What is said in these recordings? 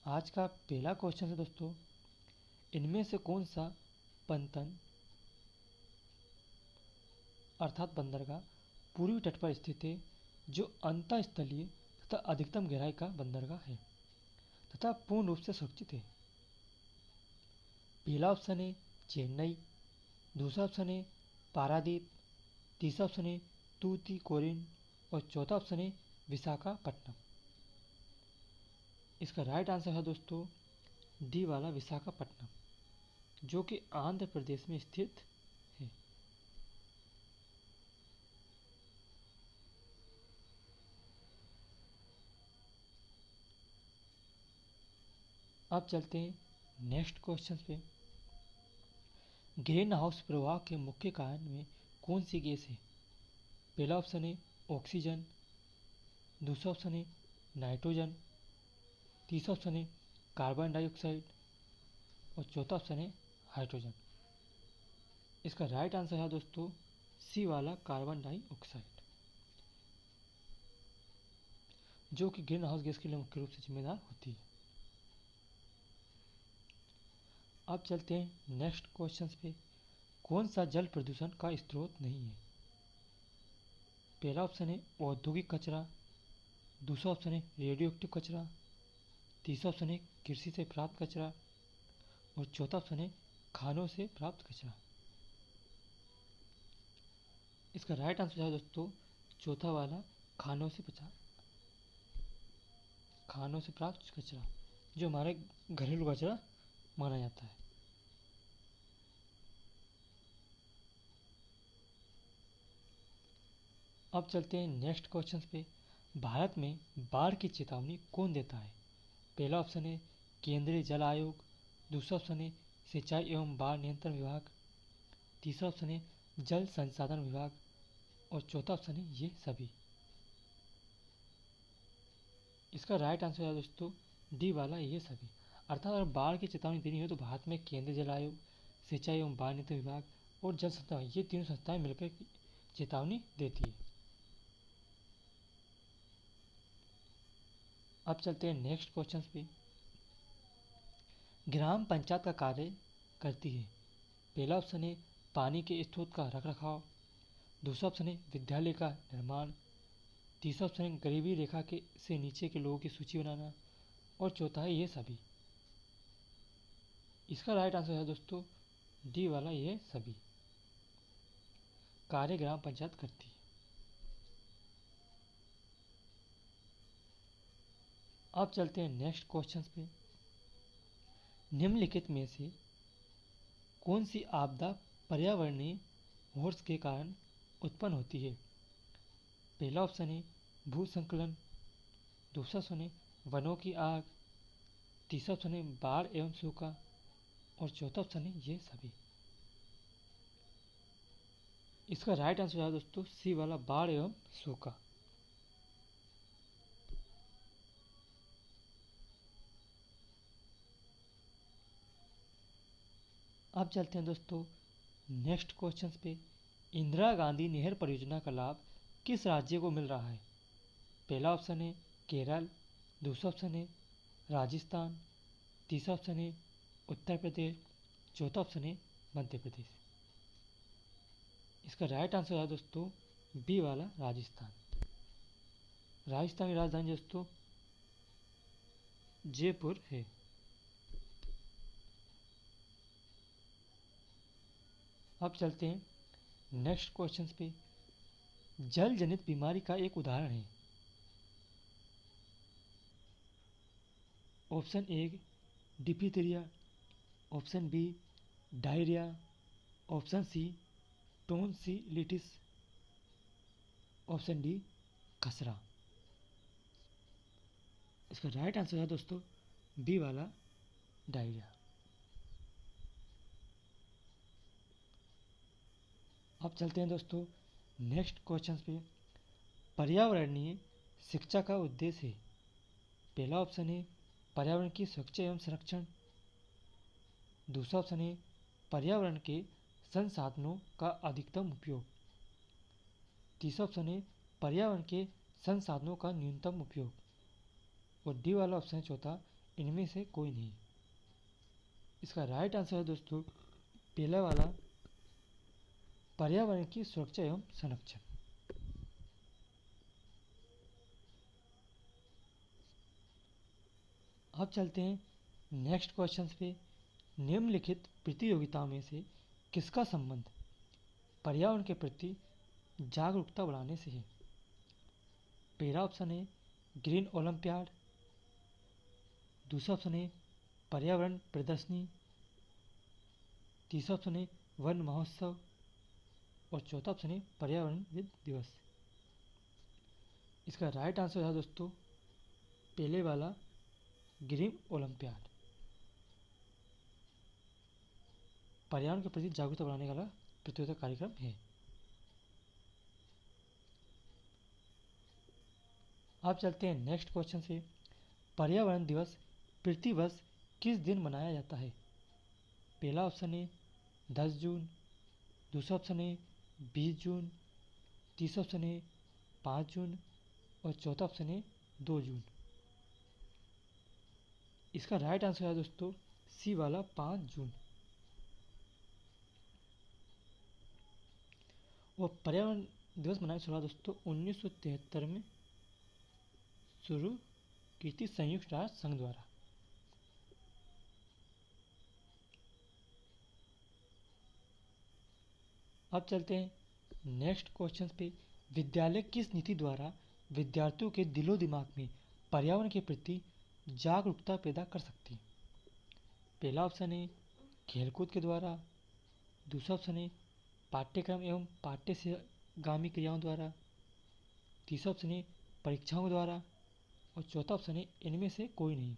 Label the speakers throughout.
Speaker 1: आज का पहला क्वेश्चन है दोस्तों, इनमें से कौन सा पनतन अर्थात बंदरगाह पूर्वी तट पर स्थित है जो अंतःस्थलीय तथा अधिकतम गहराई का बंदरगाह है तथा पूर्ण रूप से सुरक्षित है? पहला ऑप्शन है चेन्नई, दूसरा ऑप्शन है पारादीप, तीसरा ऑप्शन है तूतीकोरिन और चौथा ऑप्शन है विशाखापट्टनम। इसका राइट आंसर है दोस्तों डी वाला विशाखापट्टनम, जो कि आंध्र प्रदेश में स्थित है। अब चलते हैं नेक्स्ट क्वेश्चन पे। ग्रीन हाउस प्रवाह के मुख्य कारण में कौन सी गैस है? पहला ऑप्शन है ऑक्सीजन, दूसरा ऑप्शन है नाइट्रोजन, तीसरा ऑप्शन है कार्बन डाइऑक्साइड और चौथा ऑप्शन है हाइड्रोजन। इसका राइट आंसर है दोस्तों सी वाला कार्बन डाइऑक्साइड, जो कि ग्रीन हाउस गैस के लिए मुख्य रूप से जिम्मेदार होती है। अब चलते हैं नेक्स्ट क्वेश्चन पे। कौन सा जल प्रदूषण का स्रोत नहीं है? पहला ऑप्शन है औद्योगिक कचरा, दूसरा ऑप्शन है रेडियो एक्टिव कचरा, तीसरा ऑप्शन है कृषि से प्राप्त कचरा और चौथा ऑप्शन है खानों से प्राप्त कचरा। इसका राइट आंसर है दोस्तों चौथा वाला खानों से प्राप्त कचरा, जो हमारे घरेलू कचरा माना जाता है। अब चलते हैं नेक्स्ट क्वेश्चन पे। भारत में बाढ़ की चेतावनी कौन देता है? पहला ऑप्शन है केंद्रीय जल आयोग, दूसरा ऑप्शन है सिंचाई एवं बाढ़ नियंत्रण विभाग, तीसरा ऑप्शन है जल संसाधन विभाग और चौथा ऑप्शन है ये सभी। इसका राइट आंसर है दोस्तों डी वाला ये सभी। अर्थात अगर बाढ़ की चेतावनी देनी हो तो भारत में केंद्रीय जल आयोग, सिंचाई एवं बाढ़ नियंत्रण विभाग और जल संसाधन ये तीनों संस्थाएं मिलकर चेतावनी देती है। अब चलते हैं नेक्स्ट क्वेश्चन पे। ग्राम पंचायत का कार्य करती है। पहला ऑप्शन है पानी के स्रोत का रखरखाव, दूसरा ऑप्शन है विद्यालय का निर्माण, तीसरा ऑप्शन है गरीबी रेखा के से नीचे के लोगों की सूची बनाना और चौथा है ये सभी। इसका राइट आंसर है दोस्तों डी वाला ये सभी कार्य ग्राम पंचायत करती है। अब चलते हैं नेक्स्ट क्वेश्चन पे। निम्नलिखित में से कौन सी आपदा पर्यावरणीय होर्स के कारण उत्पन्न होती है? पहला ऑप्शन है भूस्खलन, दूसरा ऑप्शन है वनों की आग, तीसरा ऑप्शन है बाढ़ एवं सूखा और चौथा ऑप्शन है ये सभी। इसका राइट आंसर है दोस्तों सी वाला बाढ़ एवं सूखा। अब चलते हैं दोस्तों नेक्स्ट क्वेश्चन पे। इंदिरा गांधी नहर परियोजना का लाभ किस राज्य को मिल रहा है? पहला ऑप्शन है केरल, दूसरा ऑप्शन है राजस्थान, तीसरा ऑप्शन है उत्तर प्रदेश, चौथा ऑप्शन है मध्य प्रदेश। इसका राइट आंसर है दोस्तों बी वाला राजस्थान। राजस्थान की राजधानी दोस्तों जयपुर है। अब चलते हैं नेक्स्ट क्वेश्चन पे। जल जनित बीमारी का एक उदाहरण है। ऑप्शन ए डिphtheria, option B diarrhoea, option C tonsillitis, option D खसरा। इसका राइट आंसर है दोस्तों बी वाला डायरिया। अब चलते हैं दोस्तों नेक्स्ट क्वेश्चन पे। पर्यावरणीय शिक्षा का उद्देश्य है। पहला ऑप्शन है पर्यावरण की सुरक्षा एवं संरक्षण, दूसरा ऑप्शन है पर्यावरण के संसाधनों का अधिकतम उपयोग, तीसरा ऑप्शन है पर्यावरण के संसाधनों का न्यूनतम उपयोग और डी वाला ऑप्शन है चौथा इनमें से कोई नहीं। इसका राइट आंसर है दोस्तों पहला वाला, पर्यावरण की सुरक्षा एवं संरक्षण। अब चलते हैं नेक्स्ट क्वेश्चंस पे। निम्नलिखित प्रतियोगिताओं में से किसका संबंध पर्यावरण के प्रति जागरूकता बढ़ाने से है? पहला ऑप्शन है ग्रीन ओलंपियाड, दूसरा ऑप्शन है पर्यावरण प्रदर्शनी, तीसरा ऑप्शन है वन महोत्सव और चौथा ऑप्शन है पर्यावरण दिवस। इसका राइट आंसर है दोस्तों पहले वाला, ग्रीन ओलंपियाड। पर्यावरण के प्रति जागरूकता बढ़ाने वाला प्रतियोगिता कार्यक्रम है। अब चलते हैं नेक्स्ट क्वेश्चन से। पर्यावरण दिवस प्रतिवर्ष किस दिन मनाया जाता है? पहला ऑप्शन है 10 जून, दूसरा ऑप्शन है 20 जून, तीसरा ऑप्शन है 5 जून और चौथा ऑप्शन है 2 जून। इसका राइट आंसर है दोस्तों सी वाला 5 जून। वो पर्यावरण दिवस मनाने की शुरुआत दोस्तों 1973 में शुरू की थी संयुक्त राष्ट्र संघ द्वारा। अब चलते हैं नेक्स्ट क्वेश्चन पे। विद्यालय किस नीति द्वारा विद्यार्थियों के दिलो दिमाग में पर्यावरण के प्रति जागरूकता पैदा कर सकती है? पहला ऑप्शन है खेलकूद के द्वारा, दूसरा ऑप्शन है पाठ्यक्रम एवं पाठ्य से गामी क्रियाओं द्वारा, तीसरा ऑप्शन है परीक्षाओं द्वारा और चौथा ऑप्शन है इनमें से कोई नहीं।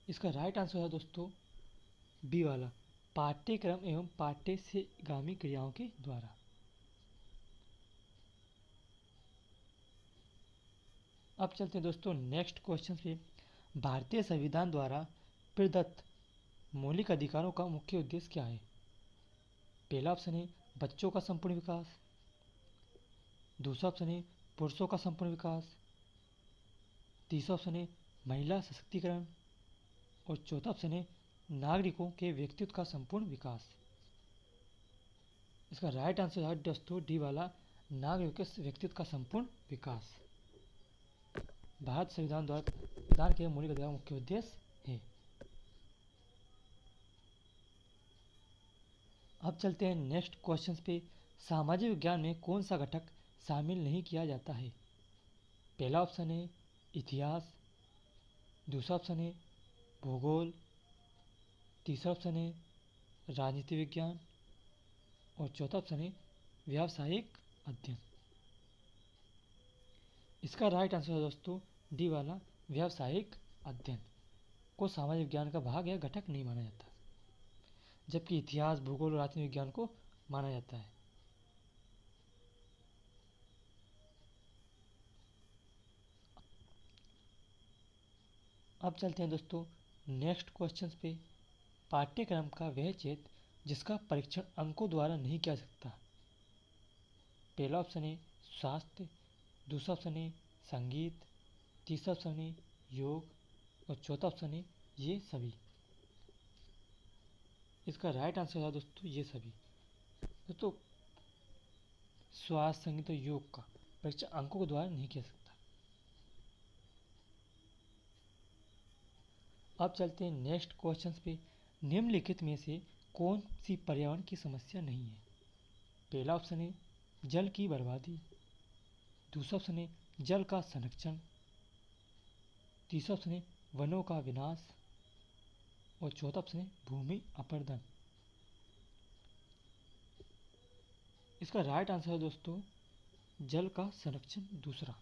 Speaker 1: इसका राइट आंसर है दोस्तों बी वाला, पाठ्यक्रम एवं पाठ्य से गामी क्रियाओं के द्वारा। अब चलते हैं दोस्तों नेक्स्ट क्वेश्चन पे। भारतीय संविधान द्वारा प्रदत्त मौलिक अधिकारों का मुख्य उद्देश्य क्या है? पहला ऑप्शन है बच्चों का संपूर्ण विकास, दूसरा ऑप्शन है पुरुषों का संपूर्ण विकास, तीसरा ऑप्शन है महिला सशक्तिकरण और चौथा ऑप्शन है नागरिकों के व्यक्तित्व का संपूर्ण विकास। इसका राइट आंसर है दोस्तों डी वाला, नागरिकों के व्यक्तित्व का संपूर्ण विकास। भारत संविधान द्वारा प्रदान किए मौलिक अधिकार मुख्य उद्देश्य है। अब चलते हैं नेक्स्ट क्वेश्चन पे। सामाजिक विज्ञान में कौन सा घटक शामिल नहीं किया जाता है? पहला ऑप्शन है इतिहास, दूसरा ऑप्शन है भूगोल, तीसरा ऑप्शन है राजनीति विज्ञान और चौथा ऑप्शन है व्यावसायिक अध्ययन। इसका राइट आंसर है दोस्तों डी वाला, व्यावसायिक अध्ययन को सामाजिक विज्ञान का भाग या घटक नहीं माना जाता, जबकि इतिहास, भूगोल और राजनीति विज्ञान को माना जाता है। अब चलते हैं दोस्तों नेक्स्ट क्वेश्चन पे। पाठ्यक्रम का वह क्षेत्र जिसका परीक्षण अंकों द्वारा नहीं किया जा सकता। पहला ऑप्शन है स्वास्थ्य, दूसरा ऑप्शन है संगीत, तीसरा ऑप्शन है योग और चौथा ऑप्शन है ये सभी। इसका राइट आंसर है दोस्तों ये सभी। दोस्तों स्वास्थ्य, संगीत और योग का परीक्षण अंकों के द्वारा नहीं किया जा सकता। अब चलते हैं नेक्स्ट क्वेश्चन पे। निम्नलिखित में से कौन सी पर्यावरण की समस्या नहीं है? पहला ऑप्शन है जल की बर्बादी, दूसरा ऑप्शन है जल का संरक्षण, तीसरा ऑप्शन है वनों का विनाश और चौथा ऑप्शन है भूमि अपरदन। इसका राइट आंसर है दोस्तों जल का संरक्षण दूसरा।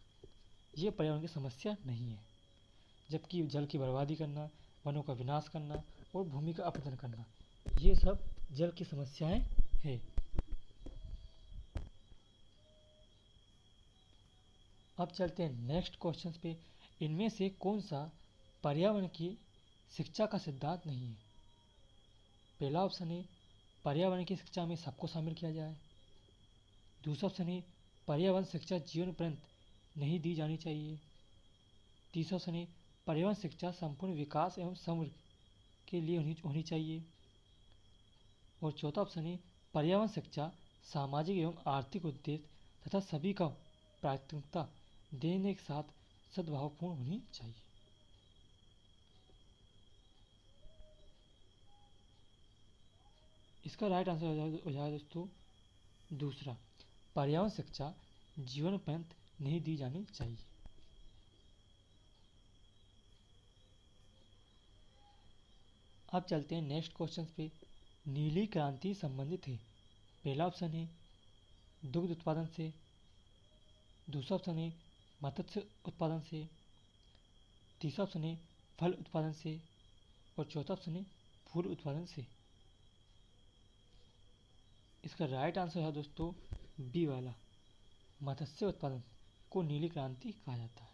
Speaker 1: ये पर्यावरण की समस्या नहीं है, जबकि जल की बर्बादी करना, वनों का विनाश करना और भूमि का अपरदन करना ये सब जल की समस्याएं हैं। अब चलते हैं नेक्स्ट क्वेश्चन पे। इनमें से कौन सा पर्यावरण की शिक्षा का सिद्धांत नहीं है? पहला ऑप्शन है पर्यावरण की शिक्षा में सबको शामिल किया जाए, दूसरा ऑप्शन है पर्यावरण शिक्षा जीवन पर्यंत नहीं दी जानी चाहिए, तीसरा ऑप्शन है परिवहन शिक्षा संपूर्ण विकास एवं समृद्धि के लिए होनी चाहिए। और चौथा ऑप्शन है पर्यावरण शिक्षा सामाजिक एवं आर्थिक उद्देश्य तथा सभी का प्राथमिकता देने के साथ सद्भावपूर्ण होनी चाहिए। इसका राइट आंसर हो जाएगा दोस्तों दूसरा, पर्यावरण शिक्षा जीवन पर्यंत नहीं दी जानी चाहिए। अब चलते हैं नेक्स्ट क्वेश्चन पे। नीली क्रांति संबंधित है। पहला ऑप्शन है दुग्ध उत्पादन से, दूसरा ऑप्शन है मत्स्य उत्पादन से, तीसरा ऑप्शन है फल उत्पादन से और चौथा ऑप्शन है फूल उत्पादन से। इसका राइट आंसर है दोस्तों बी वाला, मत्स्य उत्पादन को नीली क्रांति कहा जाता है,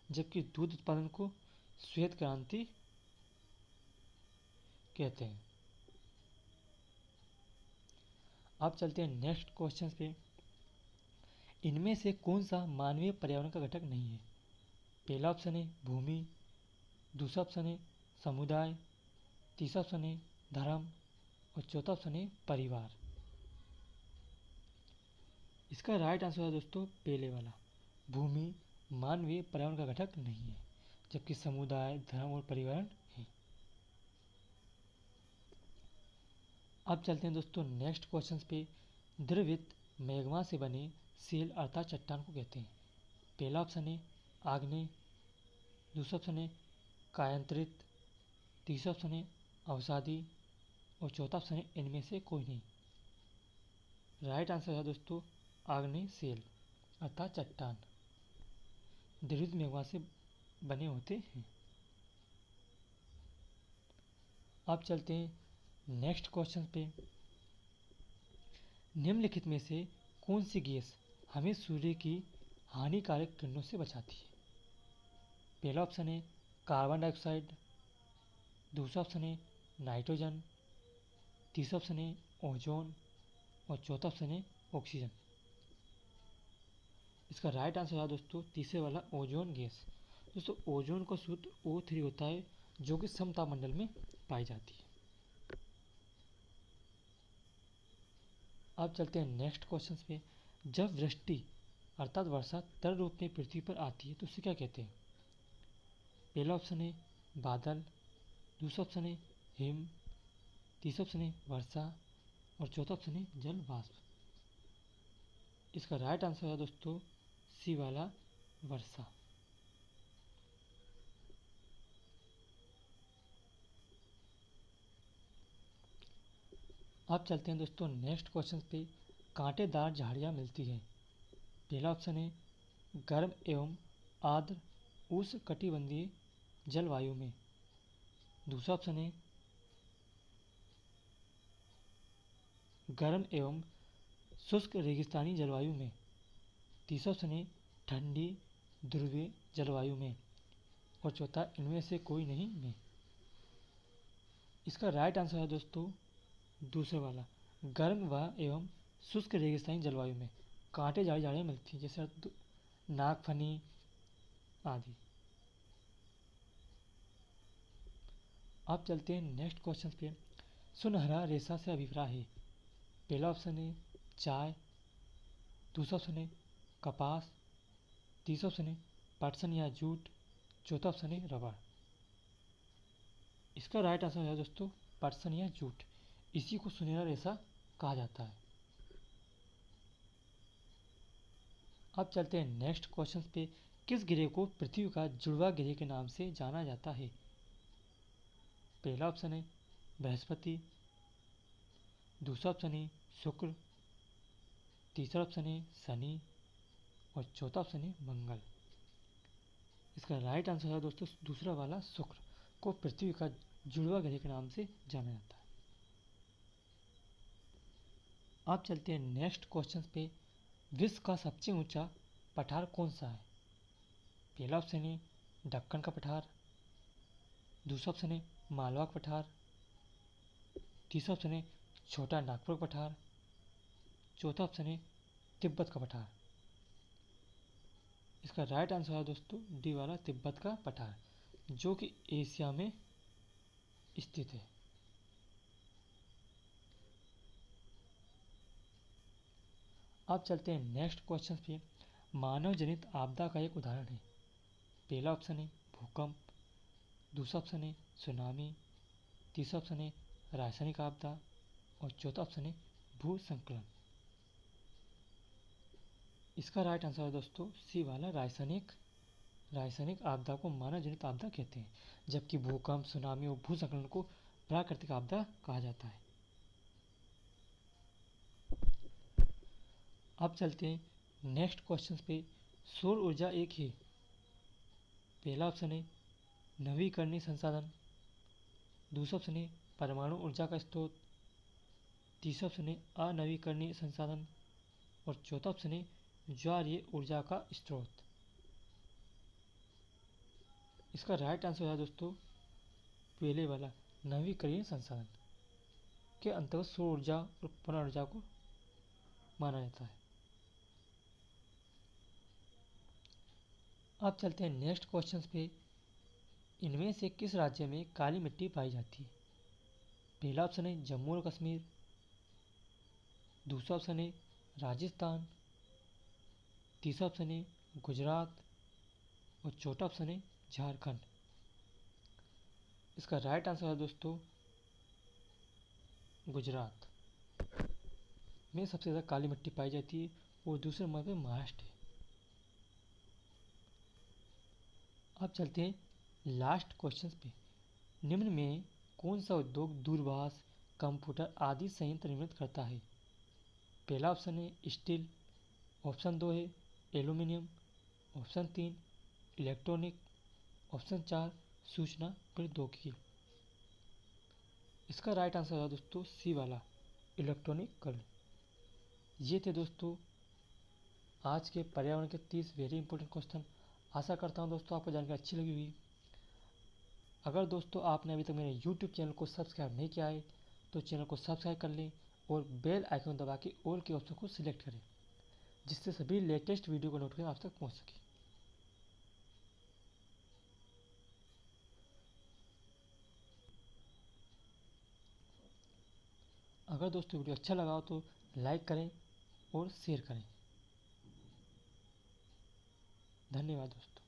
Speaker 1: जबकि दूध उत्पादन को श्वेत क्रांति कहते हैं। अब चलते हैं नेक्स्ट क्वेश्चन पे। इनमें से कौन सा मानवीय पर्यावरण का घटक नहीं है। पहला ऑप्शन है भूमि, दूसरा ऑप्शन है समुदाय, तीसरा ऑप्शन है धर्म और चौथा ऑप्शन है परिवार। इसका राइट आंसर है दोस्तों पहले वाला, भूमि मानवीय पर्यावरण का घटक नहीं है, जबकि समुदाय धर्म और परिवार है। अब चलते हैं दोस्तों नेक्स्ट क्वेश्चन पे। द्रवित मैग्मा से बने सेल अर्थात चट्टान को कहते हैं। पहला ऑप्शन है आग्नेय, दूसरा ऑप्शन है कायांतरित, तीसरा ऑप्शन है अवसादी और चौथा ऑप्शन है इनमें से कोई नहीं। राइट आंसर है दोस्तों आग्नेय सेल अर्थात चट्टान द्रवित मैग्मा से बने होते हैं। अब चलते हैं नेक्स्ट क्वेश्चन पे। निम्नलिखित में से कौन सी गैस हमें सूर्य की हानिकारक किरणों से बचाती है। पहला ऑप्शन है कार्बन डाइऑक्साइड, दूसरा ऑप्शन है नाइट्रोजन, तीसरा ऑप्शन है ओजोन और चौथा ऑप्शन है ऑक्सीजन। इसका राइट आंसर है दोस्तों तीसरे वाला ओजोन गैस। दोस्तों ओजोन का सूत्र O3 होता है जो कि समतापमंडल में पाई जाती है। अब चलते हैं नेक्स्ट क्वेश्चन पे। जब वृष्टि अर्थात वर्षा तरल रूप में पृथ्वी पर आती है तो उसे क्या कहते हैं। पहला ऑप्शन है बादल, दूसरा ऑप्शन है हिम, तीसरा ऑप्शन है वर्षा और चौथा ऑप्शन है जल वाष्प। इसका राइट आंसर है दोस्तों सी वाला वर्षा। अब चलते हैं दोस्तों नेक्स्ट क्वेश्चन पे। कांटेदार झाड़ियाँ मिलती हैं। पहला ऑप्शन है गर्म एवं आर्द्र उष्णकटिबंधीय जलवायु में, दूसरा ऑप्शन है गर्म एवं शुष्क रेगिस्तानी जलवायु में, तीसरा ऑप्शन है ठंडी ध्रुवीय जलवायु में और चौथा इनमें से कोई नहीं में। इसका राइट आंसर है दोस्तों दूसरा वाला, गर्म व एवं शुष्क रेगिस्तानी जलवायु में कांटेदार झाड़ियाँ मिलती हैं, जैसे नागफनी आदि। अब चलते हैं नेक्स्ट क्वेश्चन पे। सुनहरा रेशा से अभिप्राय है। पहला ऑप्शन है चाय, दूसरा ऑप्शन है कपास, तीसरा ऑप्शन है पटसन या जूट, चौथा ऑप्शन है रबड़। इसका राइट आंसर है दोस्तों पटसन या जूट। इसी को सुनहरा रेशा कहा जाता है। अब चलते हैं नेक्स्ट क्वेश्चन पे। किस ग्रह को पृथ्वी का जुड़वा ग्रह के नाम से जाना जाता है। पहला ऑप्शन है बृहस्पति, दूसरा ऑप्शन है शुक्र, तीसरा ऑप्शन है शनि और चौथा ऑप्शन है मंगल। इसका राइट आंसर है दोस्तों दूसरा वाला शुक्र को पृथ्वी का जुड़वा ग्रह के नाम से जाना जाता है। अब चलते हैं नेक्स्ट क्वेश्चन पे। विश्व का सबसे ऊंचा पठार कौन सा है। पहला ऑप्शन है दक्कन का पठार, दूसरा ऑप्शन है मालवा का पठार, तीसरा ऑप्शन है छोटा नागपुर पठार, चौथा ऑप्शन है तिब्बत का पठार। इसका राइट आंसर है दोस्तों डी वाला तिब्बत का पठार, जो कि एशिया में स्थित है। अब चलते हैं नेक्स्ट क्वेश्चन पे। मानव जनित आपदा का एक उदाहरण है। पहला ऑप्शन है भूकंप, दूसरा ऑप्शन है सुनामी, तीसरा ऑप्शन है रासायनिक आपदा और चौथा ऑप्शन है भूस्खलन। इसका राइट आंसर है दोस्तों सी वाला रासायनिक आपदा को मानव जनित आपदा कहते हैं, जबकि भूकंप, सुनामी और भूस्खलन को प्राकृतिक आपदा कहा जाता है। अब चलते हैं नेक्स्ट क्वेश्चन पे। सौर ऊर्जा एक है। पहला ऑप्शन है नवीकरणीय संसाधन, दूसरा ऑप्शन है परमाणु ऊर्जा का स्रोत, तीसरा ऑप्शन है अनवीकरणीय संसाधन और चौथा ऑप्शन है ज्वारीय ऊर्जा का स्रोत। इसका राइट आंसर है दोस्तों पहले वाला नवीकरणीय संसाधन के अंतर्गत सौर ऊर्जा और पुनर्ऊर्जा को माना जाता है। अब चलते हैं नेक्स्ट क्वेश्चन पे। इनमें से किस राज्य में काली मिट्टी पाई जाती है? पहला ऑप्शन है जम्मू और कश्मीर, दूसरा ऑप्शन है राजस्थान, तीसरा ऑप्शन है गुजरात और चौथा ऑप्शन है झारखंड। इसका राइट आंसर है दोस्तों गुजरात में सबसे ज़्यादा काली मिट्टी पाई जाती है और दूसरे नंबर पर महाराष्ट्र है। अब चलते हैं लास्ट क्वेश्चन पे। निम्न में कौन सा उद्योग दूरभाष, कंप्यूटर आदि संयंत्र निर्मित करता है? पहला ऑप्शन है स्टील, ऑप्शन 2 है एल्यूमिनियम, ऑप्शन 3 इलेक्ट्रॉनिक, ऑप्शन 4 सूचना प्रौद्योगिकी। इसका राइट आंसर है दोस्तों सी वाला इलेक्ट्रॉनिक कर्ण। ये थे दोस्तों आज के पर्यावरण के 30 वेरी इंपॉर्टेंट क्वेश्चन। आशा करता हूँ दोस्तों आपको जानकारी अच्छी लगी हुई। अगर दोस्तों आपने अभी तक मेरे YouTube चैनल को सब्सक्राइब नहीं किया है तो चैनल को सब्सक्राइब कर लें और बेल आइकन दबा के ऑल के ऑप्शन को सिलेक्ट करें, जिससे सभी लेटेस्ट वीडियो का नोटिफिकेशन आप तक पहुँच सके। अगर दोस्तों वीडियो अच्छा लगा हो तो लाइक करें और शेयर करें। धन्यवाद दोस्तों।